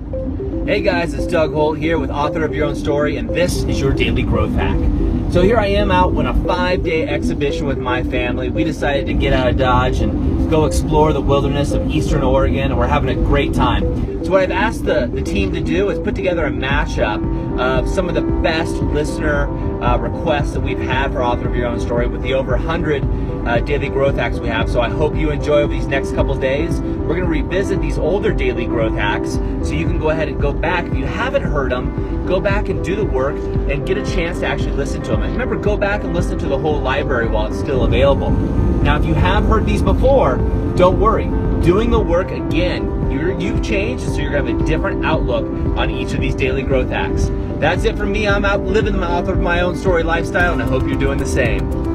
Hey guys, it's Doug Holt here with Author of Your Own Story, and this is your Daily Growth Hack. So here I am out on a 5-day exhibition with my family. We decided to get out of Dodge and go explore the wilderness of Eastern Oregon, and we're having a great time. So what I've asked the team to do is put together a mashup of some of the best listener requests that we've had for Author of Your Own Story with the over 100 daily growth hacks we have. So I hope you enjoy over these next couple days. We're going to revisit these older daily growth hacks so you can go ahead and go back. If you haven't heard them, go back and do the work and get a chance to actually listen to them. And remember, go back and listen to the whole library while it's still available. Now, if you have heard these before, don't worry. Doing the work again, you've changed, so you're going to have a different outlook on each of these daily growth hacks. That's it for me. I'm out living the Author of My Own Story lifestyle, and I hope you're doing the same.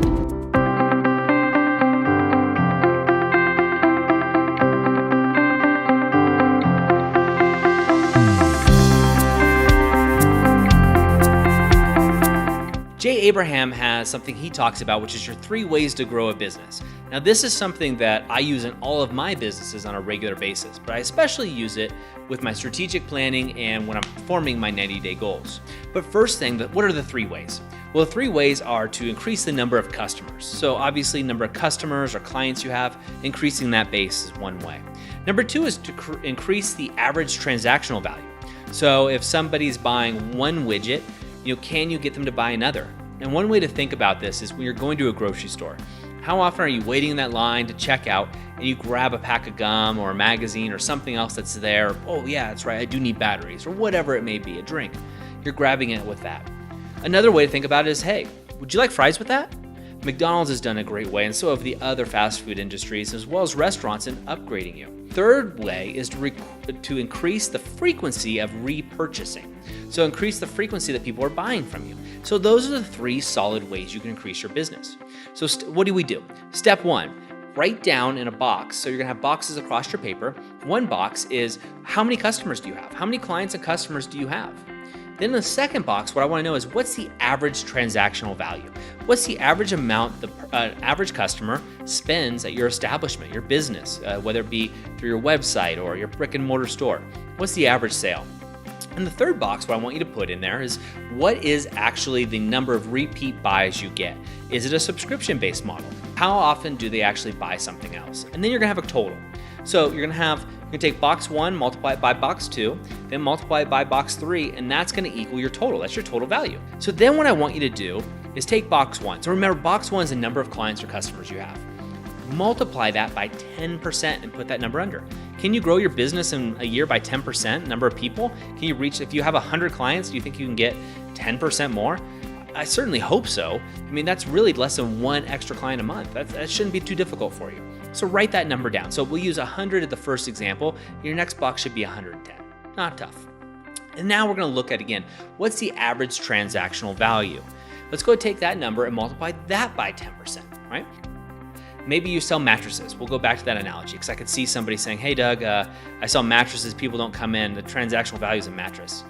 Jay Abraham has something he talks about, which is your 3 ways to grow a business. Now, this is something that I use in all of my businesses on a regular basis, but I especially use it with my strategic planning and when I'm forming my 90-day goals. But first thing, what are the 3 ways? Well, the 3 ways are to increase the number of customers. So obviously, number of customers or clients you have, increasing that base is one way. Number 2 is to increase the average transactional value. So if somebody's buying one widget, can you get them to buy another? And one way to think about this is when you're going to a grocery store. How often are you waiting in that line to check out and you grab a pack of gum or a magazine or something else that's there? Oh yeah, that's right, I do need batteries, or whatever it may be, a drink. You're grabbing it with that. Another way to think about it is, hey, would you like fries with that? McDonald's has done a great way, and so have the other fast food industries, as well as restaurants, in upgrading you. Third way is to increase the frequency of repurchasing. So increase the frequency that people are buying from you. So those are the 3 solid ways you can increase your business. So what do we do? Step 1, write down in a box. So you're gonna have boxes across your paper. One box is how many customers do you have? How many clients and customers do you have? Then in the second box, what I want to know is what's the average transactional value? What's the average amount the average customer spends at your establishment, your business, whether it be through your website or your brick and mortar store? What's the average sale? And the third box, what I want you to put in there is what is actually the number of repeat buys you get? Is it a subscription-based model? How often do they actually buy something else? And then you're gonna have a total. So you're gonna take box 1, multiply it by box 2, then multiply it by box 3, and that's gonna equal your total. That's your total value. So then what I want you to do is take box 1. So remember, box 1 is the number of clients or customers you have. Multiply that by 10% and put that number under. Can you grow your business in a year by 10%, number of people? Can you reach, if you have 100 clients, do you think you can get 10% more? I certainly hope so. I mean, that's really less than 1 extra client a month. That shouldn't be too difficult for you. So write that number down. So we'll use 100 at the first example. Your next box should be 110. Not tough. And now we're gonna look at, again, what's the average transactional value? Let's go take that number and multiply that by 10%, right? Maybe you sell mattresses. We'll go back to that analogy because I could see somebody saying, hey Doug, I sell mattresses, people don't come in, the transactional value is a mattress.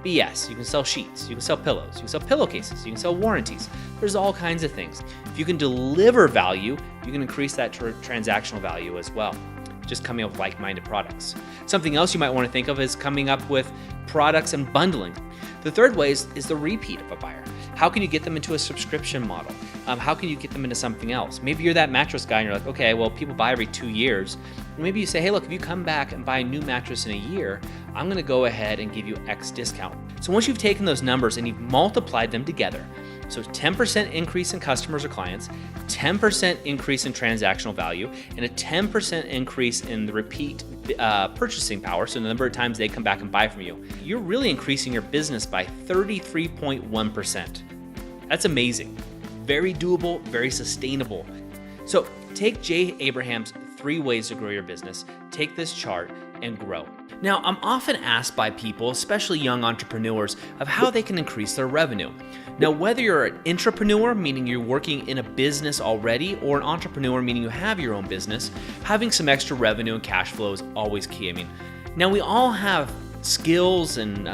BS, you can sell sheets, you can sell pillows, you can sell pillowcases, you can sell warranties. There's all kinds of things. If you can deliver value, you can increase that transactional value as well, just coming up with like-minded products. Something else you might want to think of is coming up with products and bundling. The third way is the repeat of a buyer. How can you get them into a subscription model? How can you get them into something else? Maybe you're that mattress guy and you're like, okay, well, people buy every 2 years. Maybe you say, hey, look, if you come back and buy a new mattress in a year, I'm gonna go ahead and give you X discount. So once you've taken those numbers and you've multiplied them together, so 10% increase in customers or clients, 10% increase in transactional value, and a 10% increase in the repeat purchasing power, so the number of times they come back and buy from you, you're really increasing your business by 33.1%. That's amazing. Very doable, very sustainable. So take Jay Abraham's 3 ways to grow your business, take this chart and grow. Now, I'm often asked by people, especially young entrepreneurs, of how they can increase their revenue. Now, whether you're an intrapreneur, meaning you're working in a business already, or an entrepreneur, meaning you have your own business, having some extra revenue and cash flow is always key. Now we all have skills and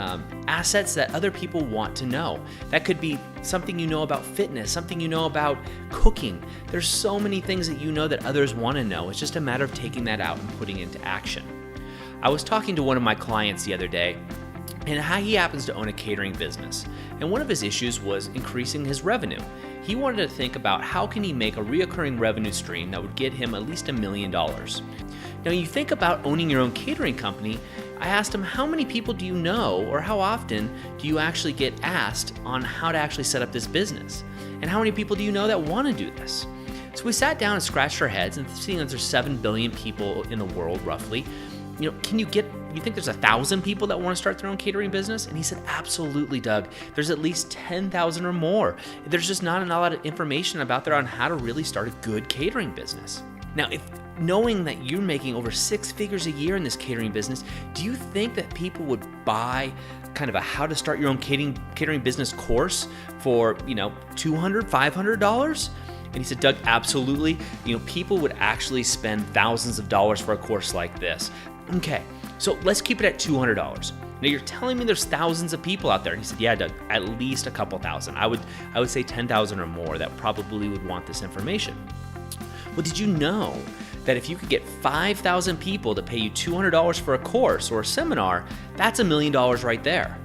assets that other people want to know. That could be something you know about fitness, something you know about cooking. There's so many things that you know that others want to know. It's just a matter of taking that out and putting it into action. I was talking to one of my clients the other day, and how he happens to own a catering business. And one of his issues was increasing his revenue. He wanted to think about how can he make a reoccurring revenue stream that would get him at least $1 million. Now, you think about owning your own catering company. I asked him, how many people do you know, or how often do you actually get asked on how to actually set up this business? And how many people do you know that want to do this? So we sat down and scratched our heads, and seeing that there's 7 billion people in the world roughly, you think there's 1,000 people that want to start their own catering business? And he said, absolutely, Doug. There's at least 10,000 or more. There's just not a lot of information about there on how to really start a good catering business. Now, if knowing that you're making over 6 figures a year in this catering business, do you think that people would buy kind of a how to start your own catering business course for, $200, $500? And he said, Doug, absolutely. People would actually spend thousands of dollars for a course like this. Okay, so let's keep it at $200. Now you're telling me there's thousands of people out there. And he said, yeah, Doug, at least a couple thousand. I would say 10,000 or more that probably would want this information. Well, did you know that if you could get 5,000 people to pay you $200 for a course or a seminar, that's $1 million right there.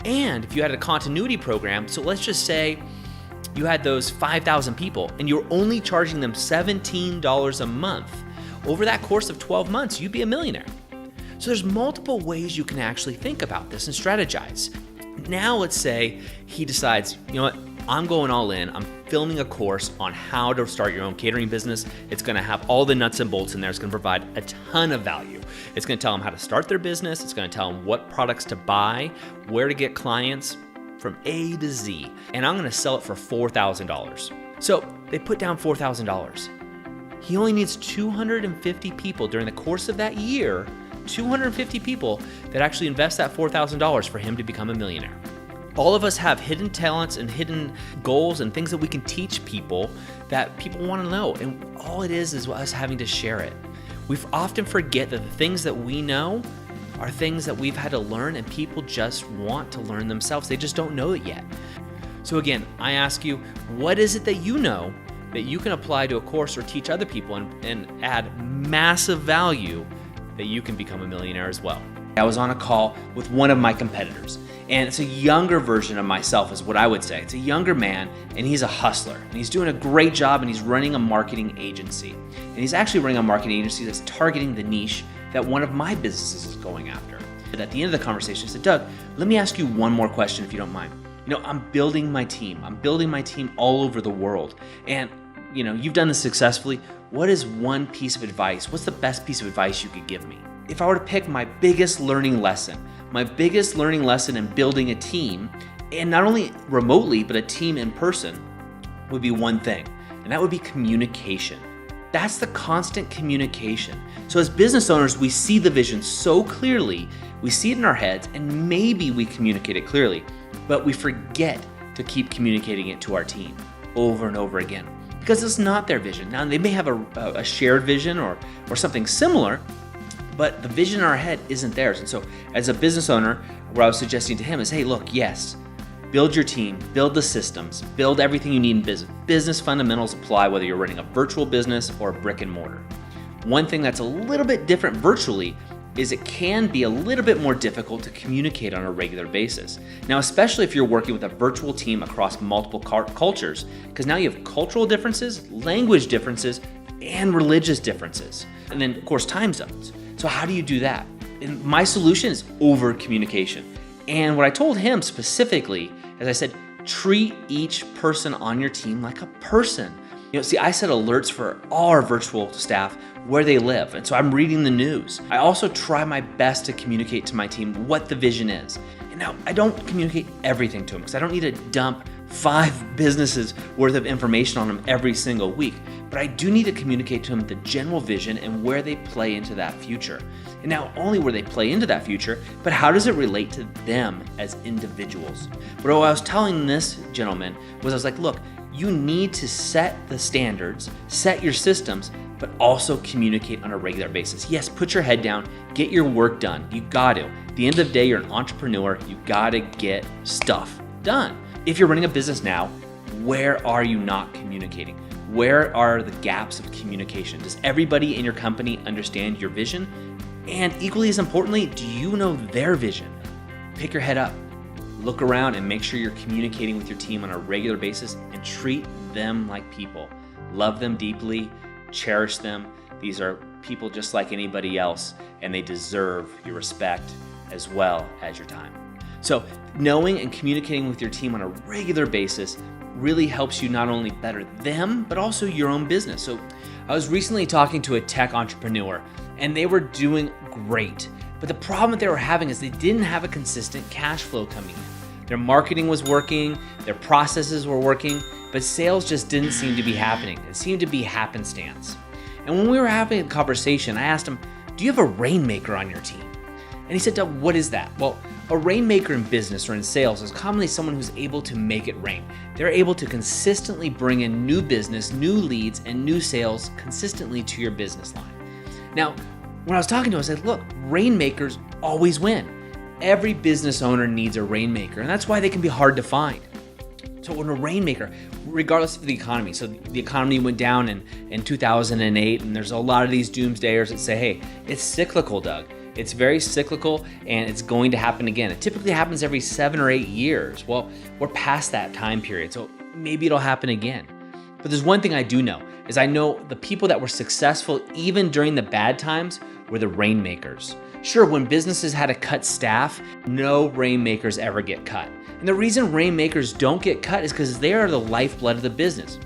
And if you had a continuity program, so let's just say you had those 5,000 people and you're only charging them $17 a month, over that course of 12 months, you'd be a millionaire. So there's multiple ways you can actually think about this and strategize. Now let's say he decides, you know what, I'm going all in. I'm filming a course on how to start your own catering business. It's going to have all the nuts and bolts in there. It's going to provide a ton of value. It's going to tell them how to start their business. It's going to tell them what products to buy, where to get clients from A to Z. And I'm going to sell it for $4,000. So they put down $4,000. He only needs 250 people during the course of that year, 250 people that actually invest that $4,000 for him to become a millionaire. All of us have hidden talents and hidden goals and things that we can teach people that people want to know. And all it is us having to share it. We often forget that the things that we know are things that we've had to learn, and people just want to learn themselves. They just don't know it yet. So again, I ask you, what is it that you know that you can apply to a course or teach other people and add massive value that you can become a millionaire as well? I was on a call with one of my competitors, and it's a younger version of myself is what I would say. It's a younger man, and he's a hustler, and he's doing a great job, and he's running a marketing agency. And he's actually running a marketing agency that's targeting the niche that one of my businesses is going after. And at the end of the conversation, I said, Doug, let me ask you one more question if you don't mind. I'm building my team. I'm building my team all over the world. And you've done this successfully. What is one piece of advice? What's the best piece of advice you could give me? If I were to pick my biggest learning lesson in building a team, and not only remotely, but a team in person, would be one thing, and that would be communication. That's the constant communication. So as business owners, we see the vision so clearly, we see it in our heads, and maybe we communicate it clearly, but we forget to keep communicating it to our team over and over again, because it's not their vision. Now, they may have a shared vision or something similar, but the vision in our head isn't theirs. And so as a business owner, what I was suggesting to him is, hey, look, yes, build your team, build the systems, build everything you need in business. Business fundamentals apply whether you're running a virtual business or a brick and mortar. One thing that's a little bit different virtually is it can be a little bit more difficult to communicate on a regular basis. Now, especially if you're working with a virtual team across multiple cultures, because now you have cultural differences, language differences, and religious differences. And then, of course, time zones. So how do you do that? And my solution is over communication. And what I told him specifically, as I said, treat each person on your team like a person. I set alerts for all our virtual staff where they live. And so I'm reading the news. I also try my best to communicate to my team what the vision is. And now I don't communicate everything to them because I don't need to dump 5 businesses worth of information on them every single week. But I do need to communicate to them the general vision and where they play into that future. And not only where they play into that future, but how does it relate to them as individuals? But what I was telling this gentleman was I was like, look, you need to set the standards, set your systems, but also communicate on a regular basis. Yes, put your head down, get your work done. You got to. At the end of the day, you're an entrepreneur. You got to get stuff done. If you're running a business now, where are you not communicating? Where are the gaps of communication? Does everybody in your company understand your vision? And equally as importantly, do you know their vision? Pick your head up, look around, and make sure you're communicating with your team on a regular basis and treat them like people. Love them deeply, cherish them. These are people just like anybody else, and they deserve your respect as well as your time. So knowing and communicating with your team on a regular basis really helps you not only better them, but also your own business. So I was recently talking to a tech entrepreneur, and they were doing great. But the problem that they were having is they didn't have a consistent cash flow coming in. Their marketing was working, their processes were working, but sales just didn't seem to be happening. It seemed to be happenstance. And when we were having a conversation, I asked him, do you have a Rainmaker on your team? And he said, Doug, what is that? Well, a Rainmaker in business or in sales is commonly someone who's able to make it rain. They're able to consistently bring in new business, new leads, and new sales consistently to your business line. Now, when I was talking to him, I said, look, Rainmakers always win. Every business owner needs a Rainmaker, and that's why they can be hard to find. So when a Rainmaker, regardless of the economy, so the economy went down in 2008, and there's a lot of these doomsdayers that say, hey, it's cyclical, Doug. It's very cyclical, and it's going to happen again. It typically happens every 7 or 8 years. Well, we're past that time period, so maybe it'll happen again. But there's one thing I do know, is I know the people that were successful even during the bad times were the Rainmakers. Sure, when businesses had to cut staff, no Rainmakers ever get cut. And the reason Rainmakers don't get cut is because they are the lifeblood of the business.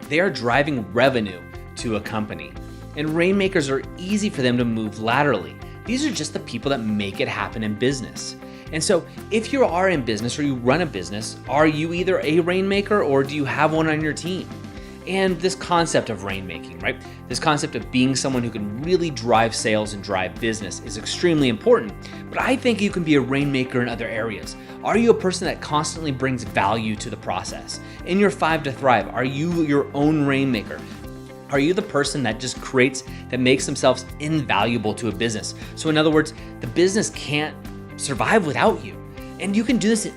They are driving revenue to a company. And Rainmakers are easy for them to move laterally. These are just the people that make it happen in business. And so if you are in business or you run a business, are you either a Rainmaker or do you have one on your team? And this concept of rainmaking, right? This concept of being someone who can really drive sales and drive business is extremely important. But I think you can be a Rainmaker in other areas. Are you a person that constantly brings value to the process? In your 5 to Thrive, are you your own Rainmaker? Are you the person that just that makes themselves invaluable to a business? So in other words, the business can't survive without you. And you can do this in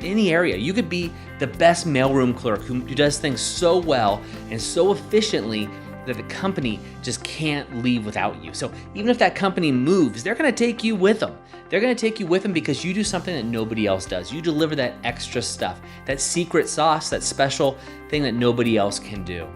any area. You could be the best mailroom clerk who does things so well and so efficiently that the company just can't leave without you. So even if that company moves, they're gonna take you with them. They're gonna take you with them because you do something that nobody else does. You deliver that extra stuff, that secret sauce, that special thing that nobody else can do.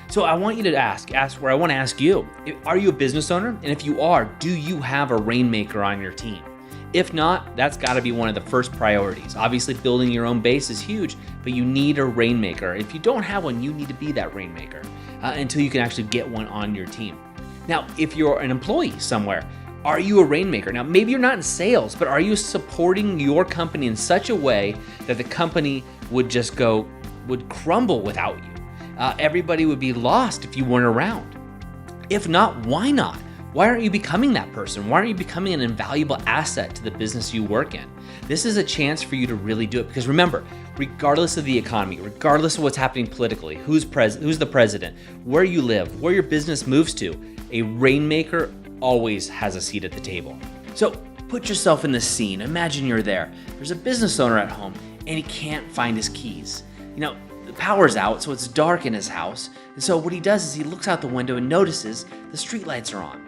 So I want you to ask, I want to ask you, are you a business owner? And if you are, do you have a Rainmaker on your team? If not, that's got to be one of the first priorities. Obviously, building your own base is huge, but you need a Rainmaker. If you don't have one, you need to be that Rainmaker until you can actually get one on your team. Now, if you're an employee somewhere, are you a Rainmaker? Now, maybe you're not in sales, but are you supporting your company in such a way that the company would crumble without you? Everybody would be lost if you weren't around. If not, why not? Why aren't you becoming that person? Why aren't you becoming an invaluable asset to the business you work in? This is a chance for you to really do it because remember, regardless of the economy, regardless of what's happening politically, who's the president, where you live, where your business moves to, a Rainmaker always has a seat at the table. So put yourself in the scene. Imagine you're there. There's a business owner at home and he can't find his keys. The power's out, so it's dark in his house. And so what he does is he looks out the window and notices the streetlights are on.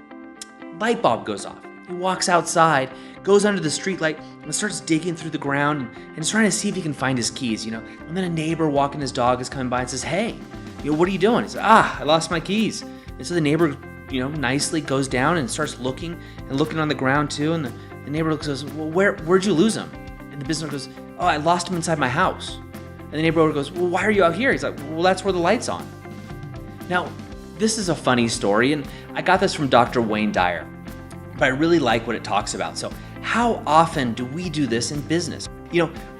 Light bulb goes off. He walks outside, goes under the streetlight, and starts digging through the ground and is trying to see if he can find his keys, And then a neighbor walking his dog is coming by and says, hey, what are you doing? He says, I lost my keys. And so the neighbor, nicely goes down and starts looking on the ground too. And the neighbor goes, well, where'd you lose them? And the business owner goes, oh, I lost them inside my house. And the neighbor goes, well, why are you out here? He's like, well, that's where the light's on. Now, this is a funny story, and I got this from Dr. Wayne Dyer, but I really like what it talks about. So how often do we do this in business?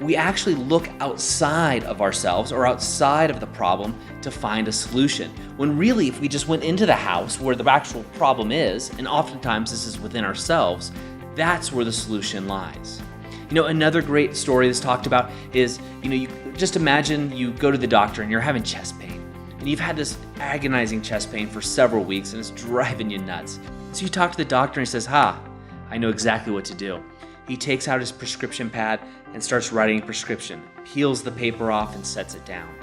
We actually look outside of ourselves or outside of the problem to find a solution. When really, if we just went into the house where the actual problem is, and oftentimes this is within ourselves, that's where the solution lies. Another great story that's talked about is, you just imagine you go to the doctor and you're having chest pain. And you've had this agonizing chest pain for several weeks and it's driving you nuts. So you talk to the doctor and he says, I know exactly what to do. He takes out his prescription pad and starts writing a prescription, peels the paper off and sets it down.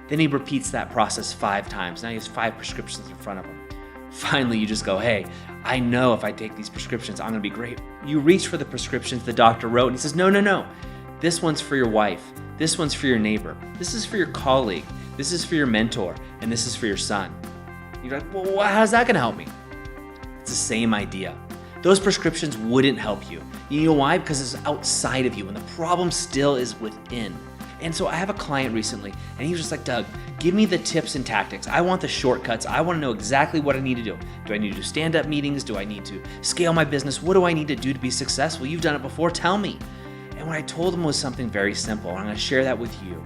Then he repeats that process 5 times. Now he has 5 prescriptions in front of him. Finally, you just go, hey, I know if I take these prescriptions, I'm gonna be great. You reach for the prescriptions the doctor wrote, and he says, no. This one's for your wife. This one's for your neighbor. This is for your colleague. This is for your mentor. And this is for your son. You're like, well, how's that gonna help me? It's the same idea. Those prescriptions wouldn't help you. You know why? Because it's outside of you, and the problem still is within. And so I have a client recently, and he was just like, Doug, give me the tips and tactics. I want the shortcuts. I want to know exactly what I need to do. Do I need to do stand-up meetings? Do I need to scale my business? What do I need to do to be successful? You've done it before. Tell me. And what I told him was something very simple, and I'm going to share that with you.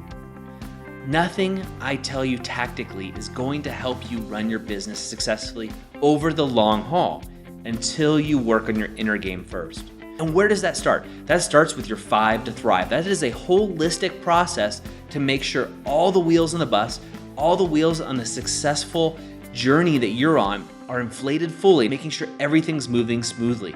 Nothing I tell you tactically is going to help you run your business successfully over the long haul until you work on your inner game first. And where does that start? That starts with your 5 to Thrive. That is a holistic process to make sure all the wheels on the bus, all the wheels on the successful journey that you're on are inflated fully, making sure everything's moving smoothly.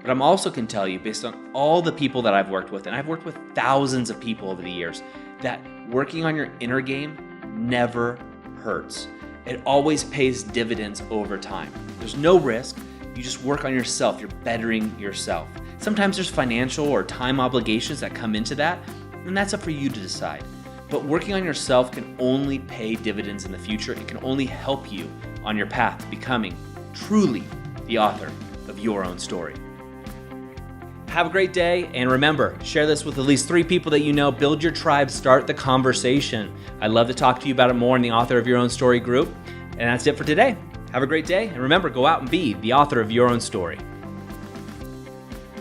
But I'm also can tell you, based on all the people that I've worked with, and I've worked with thousands of people over the years, that working on your inner game never hurts. It always pays dividends over time. There's no risk. You just work on yourself. You're bettering yourself. Sometimes there's financial or time obligations that come into that, and that's up for you to decide. But working on yourself can only pay dividends in the future. It can only help you on your path to becoming truly the author of your own story. Have a great day, and remember, share this with at least 3 people that you know. Build your tribe, start the conversation. I'd love to talk to you about it more in the Author of Your Own Story group. And that's it for today. Have a great day, and remember, go out and be the author of your own story.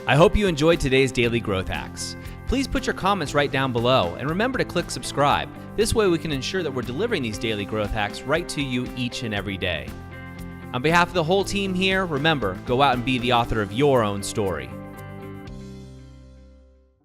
I hope you enjoyed today's Daily Growth Hacks. Please put your comments right down below, and remember to click subscribe. This way we can ensure that we're delivering these Daily Growth Hacks right to you each and every day. On behalf of the whole team here, remember, go out and be the author of your own story.